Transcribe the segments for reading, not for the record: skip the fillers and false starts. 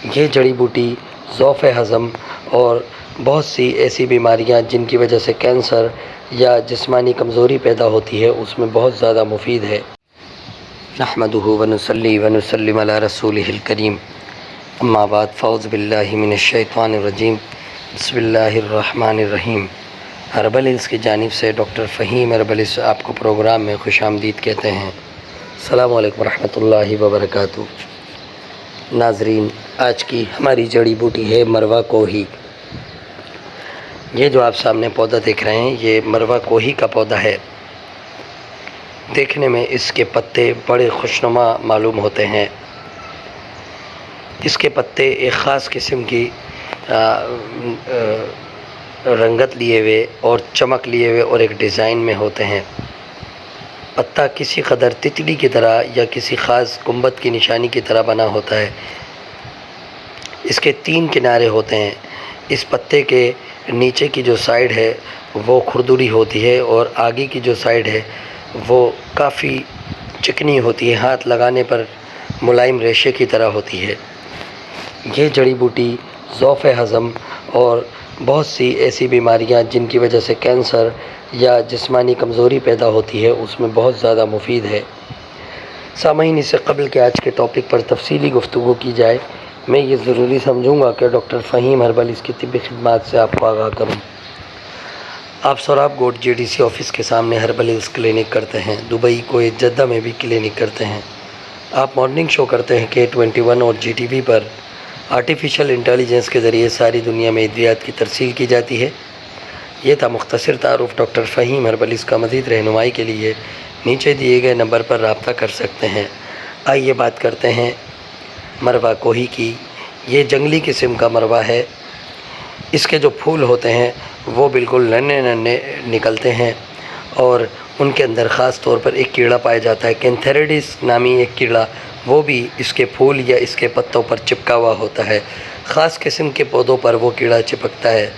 یہ جڑی بوٹی ضعف ہضم اور بہت سی ایسی بیماریاں جن کی وجہ سے کینسر یا جسمانی کمزوری پیدا ہوتی ہے اس میں بہت زیادہ مفید ہے۔ نحمدہ ونصلی ونسلم علی رسولہ الکریم، اما بعد، فاعوذ باللہ من الشیطان الرجیم، بسم اللہ الرحمن الرحیم۔ ہربل ہلز کی جانب سے ڈاکٹر فہیم ہربل آپ کو پروگرام میں خوش آمدید کہتے ہیں۔ السلام علیکم ورحمۃ اللہ وبرکاتہ۔ ناظرین، آج کی ہماری جڑی بوٹی ہے مروا کوہی۔ یہ جو آپ سامنے پودا دیکھ رہے ہیں یہ مروا کوہی کا پودا ہے۔ دیکھنے میں اس کے پتے بڑے خوشنما معلوم ہوتے ہیں۔ اس کے پتے ایک خاص قسم کی رنگت لیے ہوئے اور چمک لیے ہوئے اور ایک ڈیزائن میں ہوتے ہیں۔ پتا کسی قدر تتلی کی طرح یا کسی خاص گنبد کی نشانی کی طرح بنا ہوتا ہے۔ اس کے 3 کنارے ہوتے ہیں۔ اس پتے کے نیچے کی جو سائیڈ ہے وہ کھردری ہوتی ہے اور آگے کی جو سائیڈ ہے وہ کافی چکنی ہوتی ہے، ہاتھ لگانے پر ملائم ریشے کی طرح ہوتی ہے۔ یہ جڑی بوٹی ضعف ہضم اور بہت سی ایسی بیماریاں جن کی وجہ سے کینسر یا جسمانی کمزوری پیدا ہوتی ہے اس میں بہت زیادہ مفید ہے۔ سامعین، اس سے قبل کہ آج کے ٹاپک پر تفصیلی گفتگو کی جائے، میں یہ ضروری سمجھوں گا کہ ڈاکٹر فہیم ہربل اس کی طبی خدمات سے آپ کو آگاہ کروں۔ آپ سوراب گوٹ JDC آفس کے سامنے ہربل ہلز کلینک کرتے ہیں۔ دبئی، کویت، جدہ میں بھی کلینک کرتے ہیں۔ آپ مارننگ شو کرتے ہیں K21 اور GTV پر۔ آرٹیفیشل انٹیلیجنس کے ذریعے ساری دنیا میں ادویات کی ترسیل کی جاتی ہے۔ یہ تھا مختصر تعارف ڈاکٹر فہیم ہربل۔ اس کا مزید رہنمائی کے لیے نیچے دیے گئے نمبر پر رابطہ کر سکتے ہیں۔ آئیے بات کرتے ہیں مروا کوہی کی۔ یہ جنگلی قسم کا مروا ہے۔ اس کے جو پھول ہوتے ہیں وہ بالکل ننھے ننھے نکلتے ہیں اور ان کے اندر خاص طور پر ایک کیڑا پایا جاتا ہے، کینتھریڈس نامی ایک کیڑا، وہ بھی اس کے پھول یا اس کے پتوں پر چپکا ہوا ہوتا ہے۔ خاص قسم کے پودوں پر وہ کیڑا چپکتا ہے۔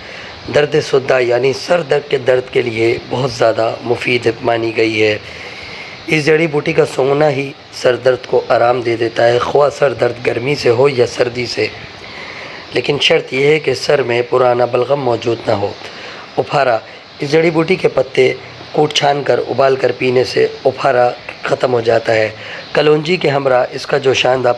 درد سدہ یعنی سر درد کے درد کے لیے بہت زیادہ مفید مانی گئی ہے۔ اس جڑی بوٹی کا سونگنا ہی سر درد کو آرام دے دیتا ہے، خواہ سر درد گرمی سے ہو یا سردی سے، لیکن شرط یہ ہے کہ سر میں پرانا بلغم موجود نہ ہو۔ اپھارا، اس جڑی بوٹی کے پتے کوٹ چھان کر ابال کر پینے سے اپھارا ختم ہو جاتا ہے۔ کلونجی کے ہمراہ اس کا جو شاندار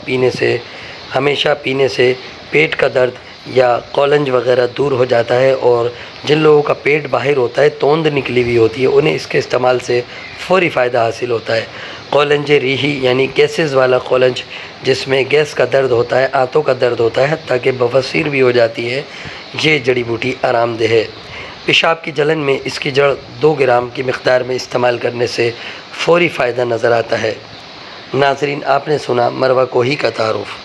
ہمیشہ پینے سے پیٹ کا درد یا قولنج وغیرہ دور ہو جاتا ہے، اور جن لوگوں کا پیٹ باہر ہوتا ہے، توند نکلی ہوئی ہوتی ہے، انہیں اس کے استعمال سے فوری فائدہ حاصل ہوتا ہے۔ قولنج ریحی یعنی گیسز والا قولنج، جس میں گیس کا درد ہوتا ہے، آنتوں کا درد ہوتا ہے، حتیٰ کہ بواسیر بھی ہو جاتی ہے، یہ جڑی بوٹی آرام دہ ہے۔ پیشاب کی جلن میں اس کی جڑ 2 گرام کی مقدار میں استعمال کرنے سے فوری فائدہ نظر آتا ہے۔ ناظرین، آپ نے سنا مروا کوہی کا تعارف۔